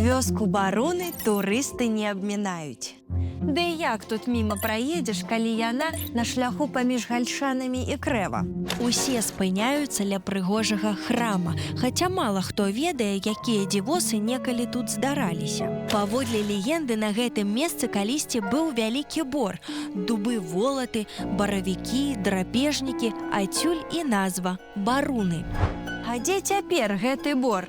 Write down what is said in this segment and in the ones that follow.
Вёску Баруны турысты не абмінаюць. Ды як тут міма праедзеш, калі яна на шляху паміж гальшанамі і крэва? Усе спыняюцца ля прыгожага храма, хаця мала хто ведае, якія дзівосы некалі тут здараліся. Паводле легенды, на гэтым месцы калісьці быў вялікі бор, дубы волаты, баравікі, драпежнікі, адсюль і назва Баруны. А дзе цяпер гэты бор?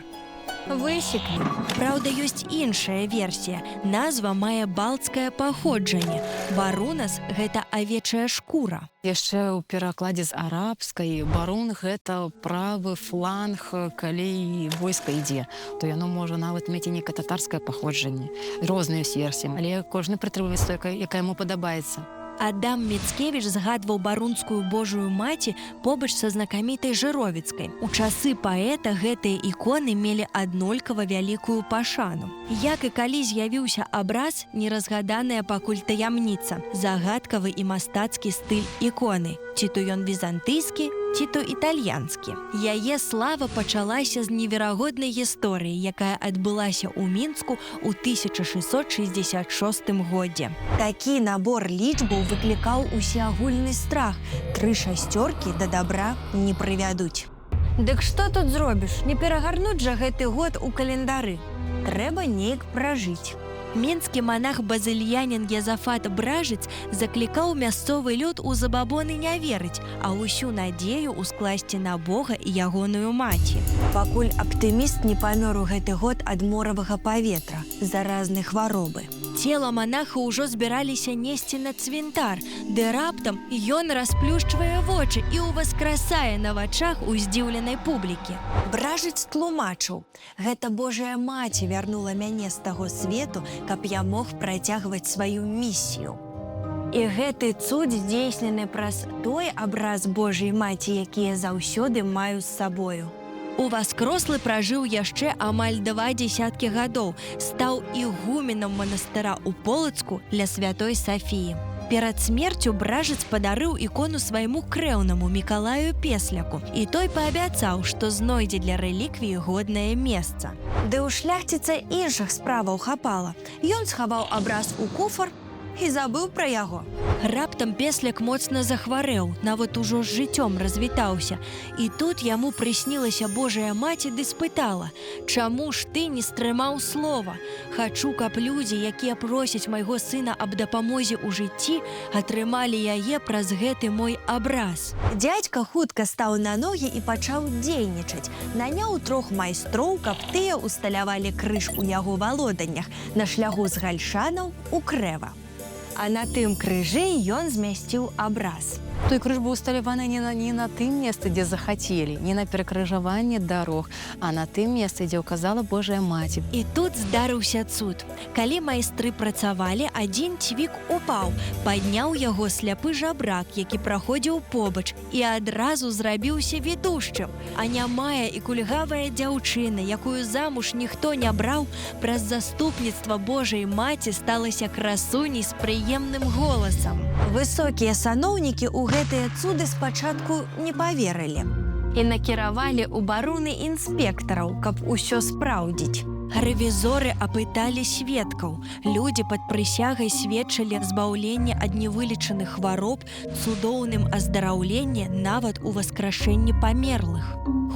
Высеклі. Праўда, ёсць іншая версія. Назва мае балцкае паходжанне. Барунас – гэта авечая шкура. Яшчэ ў перакладзе з арабскай барун – гэта правы фланг, калі войска ідзе, то яно можа нават мець і некае татарскае паходжанне. Розныя версіі, але кожны прытрымліваецца той, якая яму падабаецца. Адам Міцкевіч згадваў барунскую Божую маці побач са знакамітай Жыровіцкай. У часы паэта гэтыя іконы мелі аднолькава вялікую пашану. Як і калі з'явіўся абраз, неразгаданая пакуль таямніца, загадкавы і мастацкі стыль іконы. Ці то ён візантыйскі, ці то італьянскі. Яе слава пачалася з неверагоднай гісторыі, якая адбылася ў Мінску ў 1666 годзе. Такі набор лічбаў выклікаў усеагульны страх. 3 шасцёркі да дабра не прывядуць. Дык што тут зробіш? Не перагарнуць жа гэты год у календары. Трэба неяк пражыць. Мінскі манах-базыльянін Язафат Бражыц заклікаў мясцовы люд у забабоны не верыць, а ўсю надзею ускласці на Бога і ягоную маці. Пакуль аптыміст не памёр у гэты год ад моравага паветра, заразнай хваробы. Цела манаха ўжо збіраліся несці на цвінтар, ды раптам ён расплюшчвае вочы і ўваскрасае на вачах у здзіўленай публікі. Бражыц тлумачыў: гэта Божая маці вярнула мяне з таго свету, каб я мог працягваць сваю місію. І гэты цуд здзейснены праз той абраз Божай маці, які я заўсёды маю з сабою. Уваскрослы пражыў яшчэ амаль 20 гадоў, стаў ігуменам манастыра ў Полацку ля святой Сафіі. Перад смерцю Бражыц падарыў ікону свайму крэўнаму Мікалаю Песляку, і той паабяцаў, што знойдзе для рэліквіі годнае месца. Ды ў шляхціца іншых справаў хапала. Ён схаваў абраз у куфар і забыў пра яго. Раптам Песляк моцна захварэў, нават ужо з жыццём развітаўся. І тут яму прыснілася Божая маці ды спытала: «Чаму ж ты не стрымаў слова? Хачу, каб людзі, якія просяць майго сына аб дапамозе ў жыцці, атрымалі яе праз гэты мой абраз». Дзядзька хутка стаў на ногі і пачаў дзейнічаць. Наняў 3 майстроў, каб тыя усталявалі крыж у яго валоданнях на шляху з гальшанаў у крэва. А на тым крыжы ён змясціў абраз. Той крыж быў усталяваны не на тым месцы, дзе захацелі, не на перакрыжаванне дарог, а на тым месцы, дзе ўказала Божая маці. І тут здарыўся цуд. Калі майстры працавалі, адзін цвік упаў, падняў яго сляпы жабрак, які праходзіў побач, і адразу зрабіўся ведушчым. А нямая і кульгавая дзяўчына, якую замуж ніхто не браў, праз заступніцтва Божай маці сталася красуняй з прыемным голасам. Высокія саноўнікі ў гэтыя цуды спачатку не паверылі і накіравалі ў баруны інспектараў, каб усё спраўдзіць. Рэвізоры апыталі сведкаў. Людзі пад прысягай сведчылі збаўленне ад невылечаных хвароб, цудоўным аздараўленні, нават у васкрашэнні памерлых.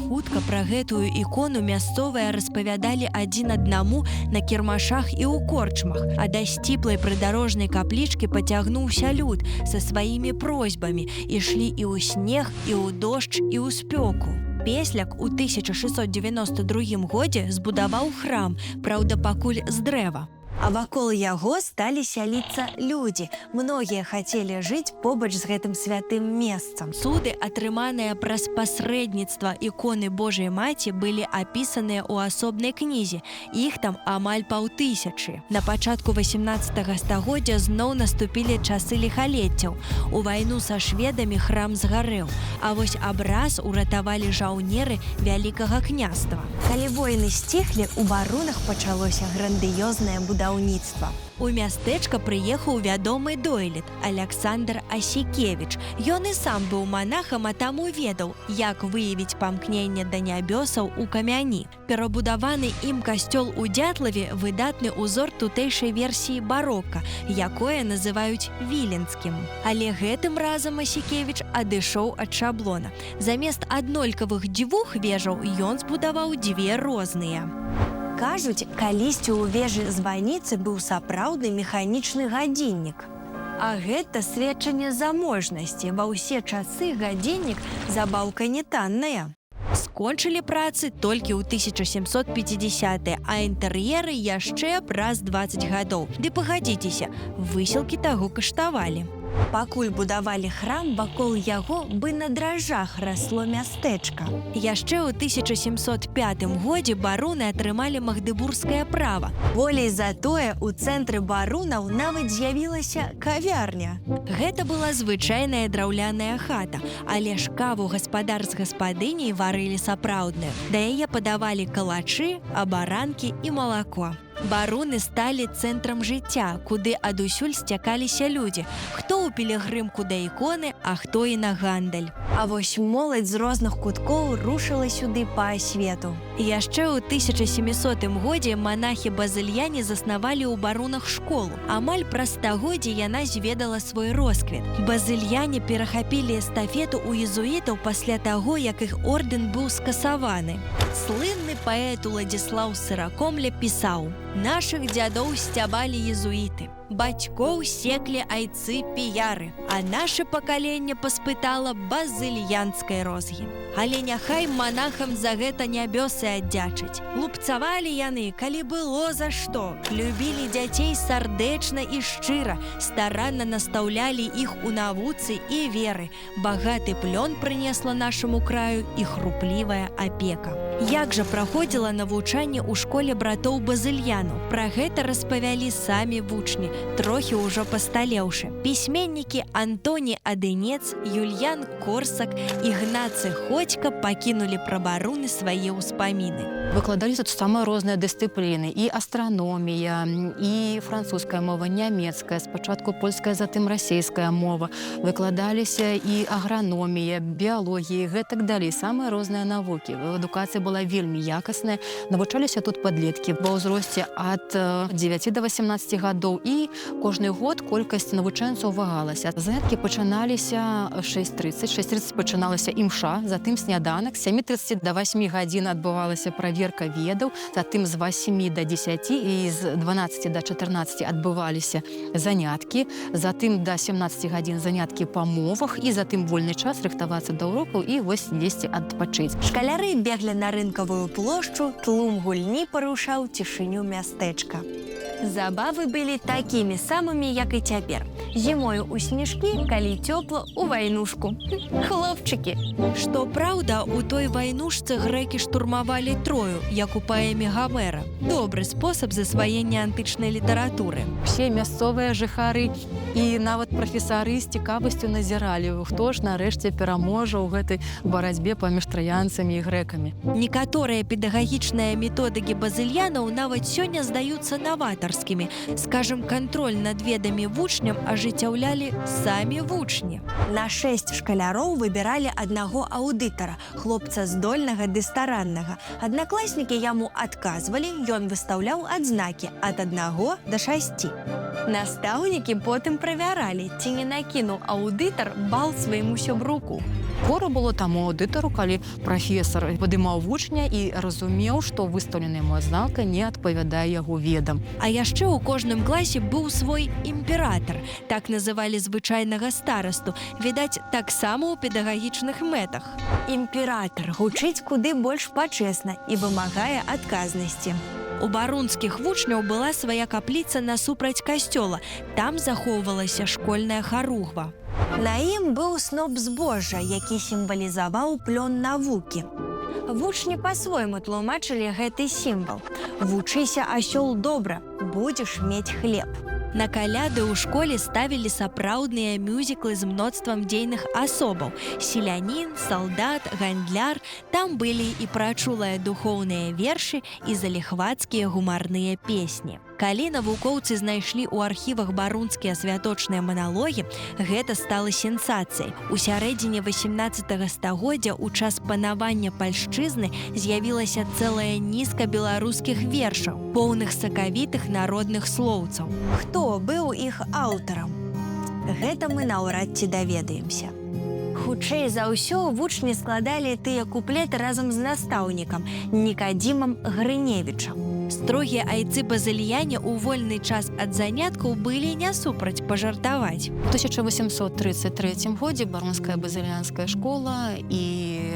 Хутка пра гэтую ікону мясцовыя распавядалі адзін аднаму на кірмашах і ў корчмах, а да сціплай прыдарожнай каплічкі пацягнуўся люд са сваімі просьбамі. Ішлі і ў снег, і ў дождж, і ў спёку. Песляк у 1692 годзе збудаваў храм, праўда, пакуль з дрэва. А вакол яго сталі сяліцца людзі. Многія хацелі жыць побач з гэтым святым месцам. Цуды, атрыманыя праз пасрэдніцтва іконы Божай маці, былі апісаныя ў асобнай кнізе. Іх там амаль 5000. На пачатку 18 стагоддзя зноў наступілі часы ліхалеццяў. У вайну са шведамі храм згарэў, а вось абраз уратавалі жаўнеры вялікага княства. Калі войны сціхлі, у барунах пачалося грандыёзнае будаўніцтва. будаўніцтва. У мястэчка прыехаў вядомы дойлід Аляксандр Асікевіч. Ён і сам быў манахам, а таму ведаў, як выявіць памкненне да нябёсаў у камяні. Перабудаваны ім касцёл у Дятлаве выдатны ўзор тутэйшай версіі барока, якое называюць віленскім. Але гэтым разам Асікевіч адышоў ад шаблона. Замест аднолькавых дзвюх вежаў ён збудаваў дзве розныя. Кажуць, калісьці ў вежы званіцы быў сапраўдны механічны гадзіннік. А гэта сведчанне заможнасці. Ва ўсе часы гадзіннік забаўка не танная. Скончылі працы толькі ў 1750-е, а інтэр'еры яшчэ праз 20 гадоў. Ды пагадзіцеся, высілкі таго каштавалі. Пакуль будавалі храм, вакол яго бы на дражах расло мястэчка. Яшчэ ў 1705 годзе бароны атрымалі магдыбургскае права. Болей за тое, у цэнтры баронаў нават з'явілася кавярня. Гэта была звычайная драўляная хата, але ж каву гаспадар з гаспадыняй варылі сапраўдную. Да яе падавалі калачы, абаранкі і малако. Бароны сталі цэнтрам жыцця, куды адусюль сцякаліся людзі. Хто ў пілігрымку да іконы, а хто і на гандаль. А вось моладзь з розных куткоў рушыла сюды па асвету. Яшчэ ў 1700 годзе манахі-базыльяне заснавалі ў баронах школу. Амаль праз стагоддзе яна зведала свой росквіт. Базыльяне перахапілі эстафету ў езуітаў пасля таго, як іх ордэн быў скасаваны. Слынны паэт Уладзіслаў Сыракомля пісаў: «Нашых дзядоў сцябалі езуіты, бацькоў секлі айцы піяры, а наше пакаленне паспытала базыльянскай розгі. Але няхай манахам за гэта нябёсы аддзячаць. Лупцавалі яны, калі было за што, любілі дзяцей сардэчна і шчыра, старанна настаўлялі іх у навуцы і веры. Багаты плён прынесла нашаму краю і хруплівая апека». Як жа праходзіла навучанне ў школе братоў Базыльянаў? Пра гэта распавялі самі вучні, трохі ўжо пасталеўшы. Пісьменнікі Антоні Адынец, Юльян Корсак, Ігнацы Ходька пакінулі пра бароны свае ўспаміны. Выкладалі тут самыя розныя дысцыпліны, і астраномія, і французская мова, нямецкая, спачатку польская, затым расейская мова. Выкладаліся і аграномія, біялогія, гэтак далей, самыя розныя навукі. Адукацыя была вельмі якасная. Навучаліся тут падлеткі ва ўзросце ад 9 до 18 гадоў, і кожны год колькасць навучэнцаў вагалася. Заняткі пачыналіся 6:30. 6:30 пачыналася імша, затым сняданак, з 7:30 до 8 гадзін адбывалася праверка ведаў, затым з 8 до 10 і з 12 до 14 адбываліся заняткі, затым до 17 гадзін заняткі па мовах, і затым вольны час рыхтавацца да урокаў і вось дзесьці адпачыць. Шкаляры беглі на рынкавую плошчу, тлум гульні парушаў цішыню мястэчка. Забавы былі такімі самымі, як і цяпер. Зімою ў снежкі, калі цёпла, у вайнушку. Хлопчыкі! Што праўда, у той вайнушцы грэкі штурмавалі Трою, як у паэме Гамера. Добры спосаб засваення антычнай літаратуры. Усе мясцовыя жыхары і нават прафесары з цікавасцю назіралі, хто ж нарэшце пераможа ў гэтай барацьбе паміж траянцамі і грэкамі. Некаторыя педагагічныя методыкі базыльянаў нават сёння здаюцца новатарскімі. Скажам, кантроль над ведамі вучням ажыццяўлялі самі вучні. На 6 шкаляроў выбіралі аднаго аўдытара, хлопца здольнага ды стараннага. Аднакласнікі яму адказвалі, ён выстаўляў адзнакі ад 1 до 6. Настаўнікі потым правяралі, ці не накінуў аўдытар бал свайму сябруку. Пору было таму аўдытару, калі прафесар падымаў вучня і разумеў, што выстаўленая яму адзнака не адпавядае яго ведам. А яшчэ ў кожным класе быў свой імператар, так называлі звычайнага старасту, відаць, таксама ў педагагічных мэтах. Імператар гучыць куды больш пачэсна і вымагае адказнасці. У баронскіх вучняў была свая капліца насупраць касцёла, там захоўвалася школьная харугва. На ім быў сноп збожжа, які сімвалізаваў плён навукі. Вучні па-свойму тлумачылі гэты сімвал. Вучыся, асёл, добра, будзеш мець хлеб. На каляды ў школе ставілі сапраўдныя мюзіклы з мноцтвам дзейных асобаў. Селянін, салдат, гандляр. Там былі і прачулыя духоўныя вершы, і заліхвацкія гумарныя песні. Калі навукоўцы знайшлі ў архівах барунскія святочныя маналогі, гэта стала сенсацыяй. У сярэдзіне 18 стагоддзя ў час панавання пальшчызны з'явілася цэлая нізка беларускіх вершаў, поўных сакавітых народных слоўцаў. Хто быў іх аўтарам? Гэта мы наўрад ці даведаемся. Хутчэй за ўсё, вучні складалі тыя куплеты разам з настаўнікам Нікадзімам Грыневічам. Строгія айцы базыльяне ў вольны час ад заняткаў былі не супраць пажартаваць. У 1833 годзе баронская базыльянская школа і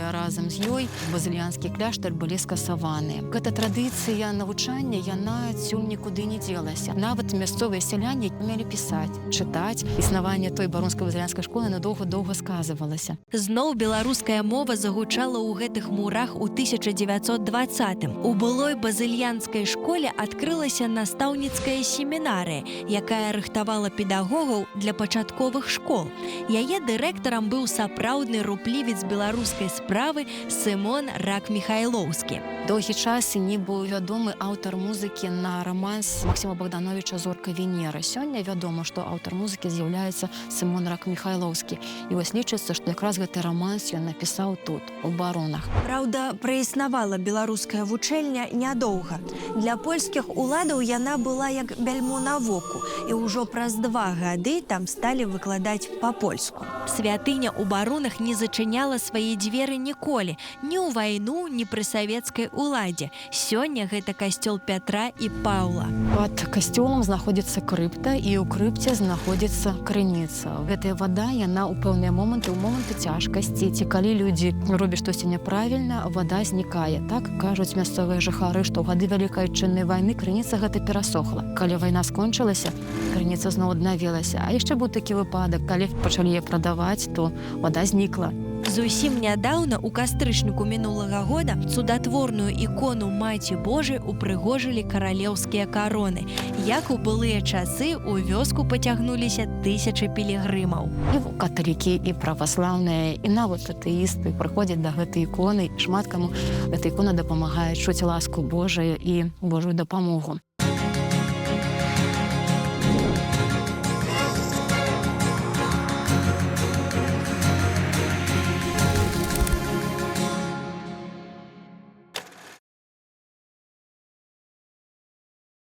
разам з ёй базыльянскі кляштар былі скасаваны. Гэта традыцыя навучання, яна адсюль нікуды не дзелася. Нават мясцовыя сяляне умелі пісаць, чытаць. Існаванне той баронскай базыльянскай школы надоўга-доўга сказывалася. Зноў беларуская мова загучала ў гэтых мурах у 1920-м. У былой базыльянскай школе адкрылася настаўніцкая семінарыя, якая рыхтавала педагогаў для пачатковых школ. Яе дырэктарам быў сапраўдны руплівец беларускай справы Сымон Рак-Міхайлоўскі. Доўгі час не быў вядомы аўтар музыкі на раманс Максіма Богдановича «Зорка Венера». Сёння вядома, што аўтар музыкі з'яўляецца Сымон Рак-Міхайлоўскі. І вось лічыцца, што якраз гэты раманс ён напісаў тут, у Барунах. Праўда, праіснавала беларуская вучэльня нядоўга. Для польскіх уладаў яна была як бяльмо на воку, і ўжо праз 2 гады там сталі выкладаць па-польску. Святыня ў Барунах не зачыняла свае дзверы ніколі, ні ў вайну, ні пры савецкай уладзе. Сёння гэта касцёл Пятра і Паўла. Пад касцёлам знаходзіцца крыпта, і ў крыпце знаходзіцца крыніца. Гэтая вада, яна ў пэўныя моманты, ў моманты цяжкасці, ці калі людзі робяць штосьці няправільна, вада знікае. Так кажуць мясцовыя жыхары, што ў гады Вялікай Адчыннай вайны крыніца гэта перасохла. Калі вайна скончылася, крыніца зноў аднавілася. А яшчэ быў такі выпадак, калі пачалі яе прадаваць, то вада знікла. Зусім нядаўна, у кастрычніку мінулага года, цудатворную ікону Маці Божай упрыгожылі каралеўскія кароны. Як у былыя часы, у вёску пацягнуліся тысячы пілігрымаў. І каталікі, і праваслаўныя, і нават атэісты прыходзяць да гэтай іконы. Шмат каму гэта ікона дапамагае чуць ласку Божаю і Божую дапамогу.